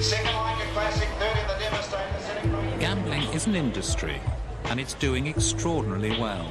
Second like a classic, third in the Devastator. Gambling is an industry, and it's doing extraordinarily well.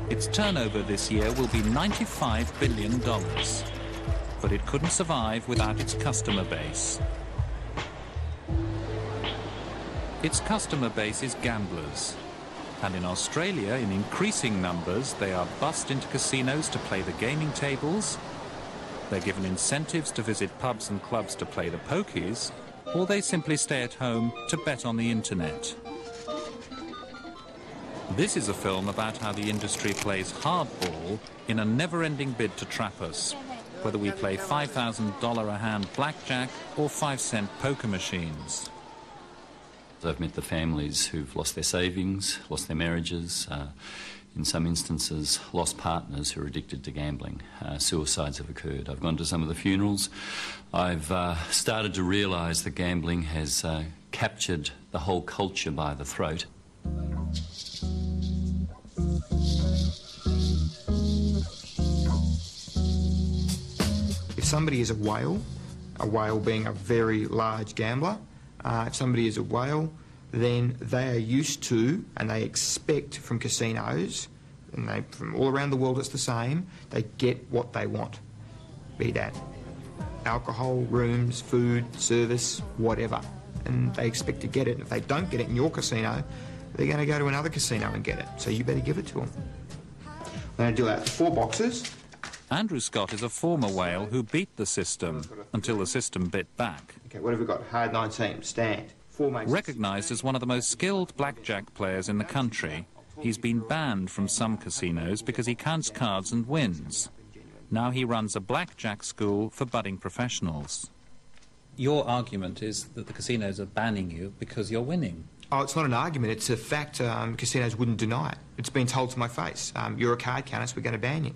Its turnover this year will be $95 billion, but it couldn't survive without its customer base. Its customer base is gamblers, and in Australia, in increasing numbers, they are bussed into casinos to play the gaming tables, they're given incentives to visit pubs and clubs to play the pokies, or they simply stay at home to bet on the internet. This is a film about how the industry plays hardball in a never-ending bid to trap us, whether we play $5,000 a hand blackjack or 5-cent poker machines. I've met the families who've lost their savings, lost their marriages, in some instances lost partners who are addicted to gambling. Suicides have occurred. I've gone to some of the funerals. I've started to realise that gambling has captured the whole culture by the throat. If somebody is a whale being a very large gambler, if somebody is a whale, then they are used to and they expect from casinos, and from all around the world it's the same, they get what they want. Be that alcohol, rooms, food, service, whatever. And they expect to get it. And if they don't get it in your casino, they're going to go to another casino and get it. So you better give it to them. I'm going to do out 4 boxes. Andrew Scott is a former whale who beat the system until the system bit back. Okay, what have we got? Hard 19, stand. 4 mates. Recognised as one of the most skilled blackjack players in the country, he's been banned from some casinos because he counts cards and wins. Now he runs a blackjack school for budding professionals. Your argument is that the casinos are banning you because you're winning. Oh, it's not an argument, it's a fact. Casinos wouldn't deny it. It's been told to my face. You're a card counter, so we're going to ban you.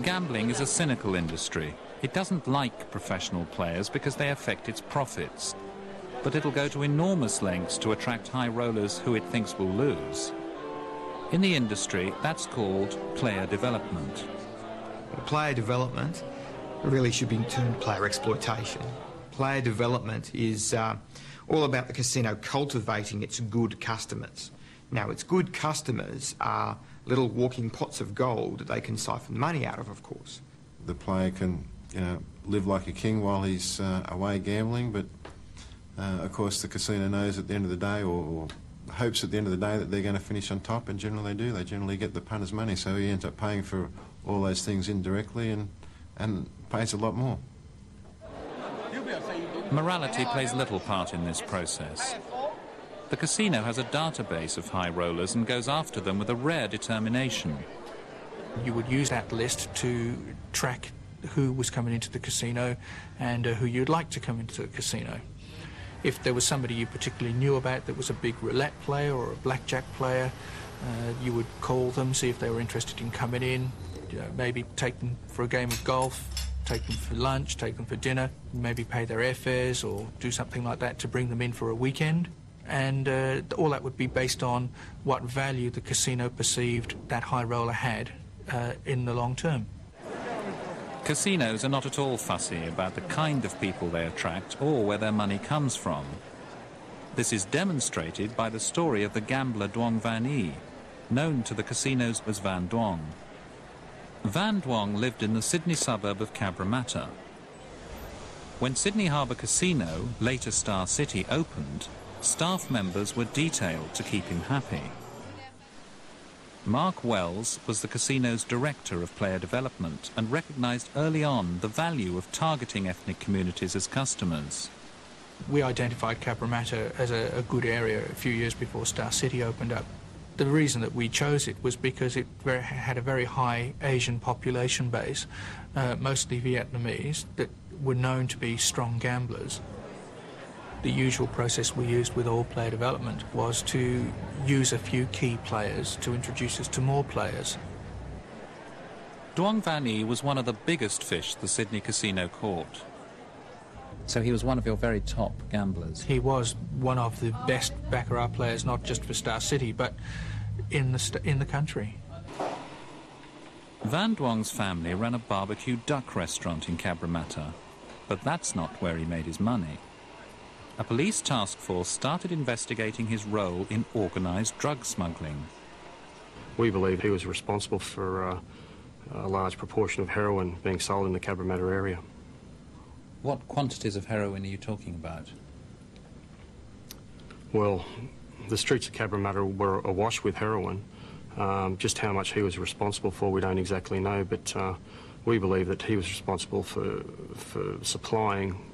Gambling is a cynical industry. It doesn't like professional players because they affect its profits. But it'll go to enormous lengths to attract high rollers who it thinks will lose. In the industry, that's called player development. Player development really should be termed player exploitation. Player development is all about the casino cultivating its good customers. Now, its good customers are little walking pots of gold that they can siphon money out of course. The player can, live like a king while he's away gambling, but of course the casino knows at the end of the day, or hopes at the end of the day, that they're going to finish on top, and generally they do. They generally get the punter's money, so he ends up paying for all those things indirectly and pays a lot more. Morality plays little part in this process. The casino has a database of high rollers and goes after them with a rare determination. You would use that list to track who was coming into the casino and who you'd like to come into the casino. If there was somebody you particularly knew about that was a big roulette player or a blackjack player, you would call them, see if they were interested in coming in, maybe take them for a game of golf, take them for lunch, take them for dinner, maybe pay their airfares or do something like that to bring them in for a weekend. And all that would be based on what value the casino perceived that high roller had in the long term. Casinos are not at all fussy about the kind of people they attract or where their money comes from. This is demonstrated by the story of the gambler Duong Van Y, known to the casinos as Van Duong. Van Duong lived in the Sydney suburb of Cabramatta. When Sydney Harbour Casino, later Star City, opened, staff members were detailed to keep him happy. Mark Wells was the casino's director of player development and recognised early on the value of targeting ethnic communities as customers. We identified Cabramatta as a good area a few years before Star City opened up. The reason that we chose it was because it had a very high Asian population base, mostly Vietnamese, that were known to be strong gamblers. The usual process we used with all player development was to use a few key players to introduce us to more players. Duong Van Y was one of the biggest fish the Sydney casino caught. So he was one of your very top gamblers? He was one of the best baccarat players, not just for Star City, but in the country. Van Duong's family ran a barbecue duck restaurant in Cabramatta, But that's not where he made his money. A police task force started investigating his role in organised drug smuggling. We believe he was responsible for a large proportion of heroin being sold in the Cabramatta area. What quantities of heroin are you talking about? Well, the streets of Cabramatta were awash with heroin. Just how much he was responsible for, we don't exactly know, but we believe that he was responsible for supplying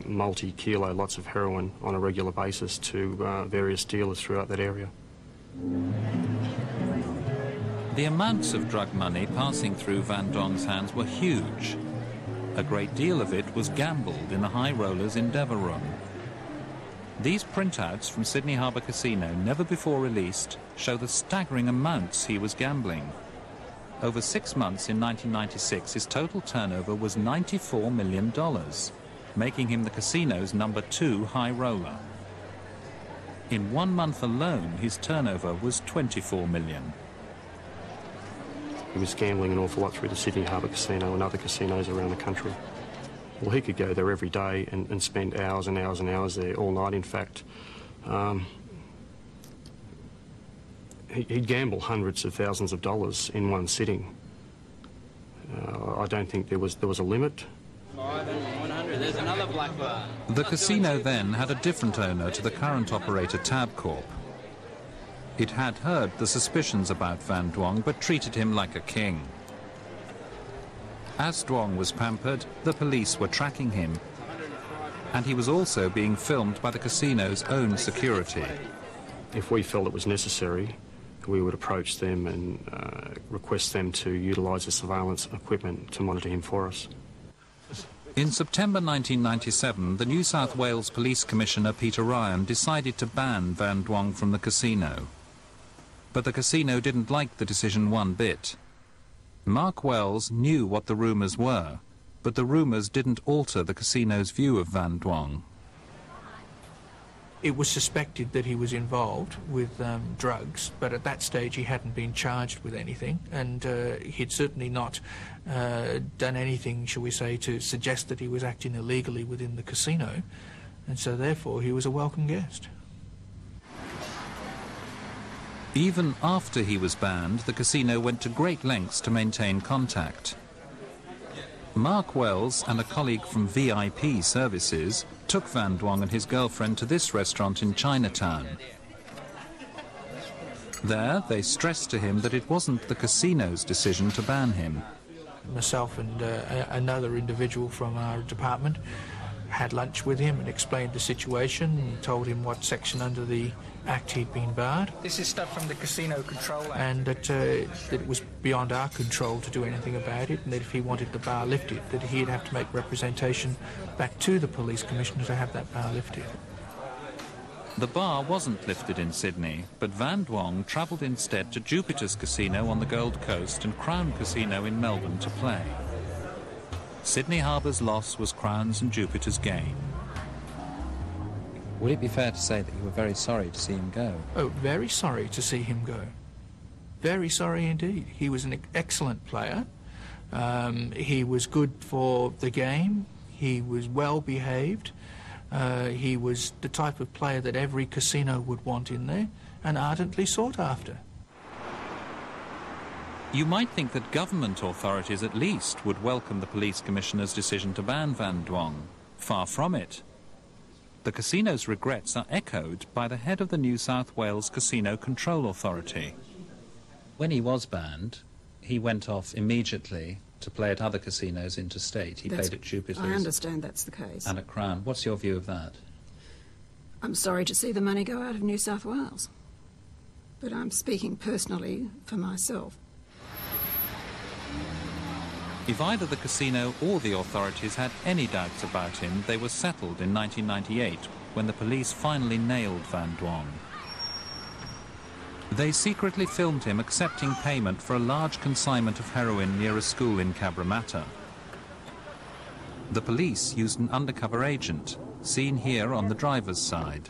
multi-kilo lots of heroin on a regular basis to various dealers throughout that area. The amounts of drug money passing through Van Dong's hands were huge. A great deal of it was gambled in the high rollers' endeavour room. These printouts from Sydney Harbour Casino, never before released, show the staggering amounts he was gambling. Over 6 months in 1996, his total turnover was $94 million, making him the casino's #2 high roller. In 1 month alone, his turnover was $24 million. He was gambling an awful lot through the Sydney Harbour Casino and other casinos around the country. Well, he could go there every day and spend hours and hours and hours there, all night in fact. He'd gamble hundreds of thousands of dollars in one sitting. I don't think there was a limit. 100, there's another black bar. The casino then had a different owner to the current operator Tabcorp. It had heard the suspicions about Van Duong, but treated him like a king. As Duong was pampered, the police were tracking him, and he was also being filmed by the casino's own security. If we felt it was necessary, we would approach them and request them to utilise the surveillance equipment to monitor him for us. In September 1997, the New South Wales Police Commissioner Peter Ryan decided to ban Van Duong from the casino. But the casino didn't like the decision one bit. Mark Wells knew what the rumours were, but the rumours didn't alter the casino's view of Van Duong. It was suspected that he was involved with drugs, but at that stage he hadn't been charged with anything, and he'd certainly not done anything, shall we say, to suggest that he was acting illegally within the casino, and so therefore he was a welcome guest. Even after he was banned, the casino went to great lengths to maintain contact. Mark Wells and a colleague from VIP Services took Van Duong and his girlfriend to this restaurant in Chinatown. There, they stressed to him that it wasn't the casino's decision to ban him. Myself and another individual from our department had lunch with him and explained the situation and told him what section under the Act he'd been barred. This is stuff from the Casino Control Act. And that it was beyond our control to do anything about it, and that if he wanted the bar lifted, that he'd have to make representation back to the police commissioner to have that bar lifted. The bar wasn't lifted in Sydney, but Van Duong travelled instead to Jupiter's Casino on the Gold Coast and Crown Casino in Melbourne to play. Sydney Harbour's loss was Crown's and Jupiter's gain. Would it be fair to say that you were very sorry to see him go? Oh, very sorry to see him go. Very sorry indeed. He was an excellent player. He was good for the game. He was well behaved. He was the type of player that every casino would want in there and ardently sought after. You might think that government authorities at least would welcome the police commissioner's decision to ban Van Duong. Far from it. The casino's regrets are echoed by the head of the New South Wales Casino Control Authority. When he was banned, he went off immediately to play at other casinos interstate. He played at Jupiter's. I understand that's the case. And at Crown. What's your view of that? I'm sorry to see the money go out of New South Wales, but I'm speaking personally for myself. If either the casino or the authorities had any doubts about him, they were settled in 1998, when the police finally nailed Van Duong. They secretly filmed him accepting payment for a large consignment of heroin near a school in Cabramatta. The police used an undercover agent, seen here on the driver's side.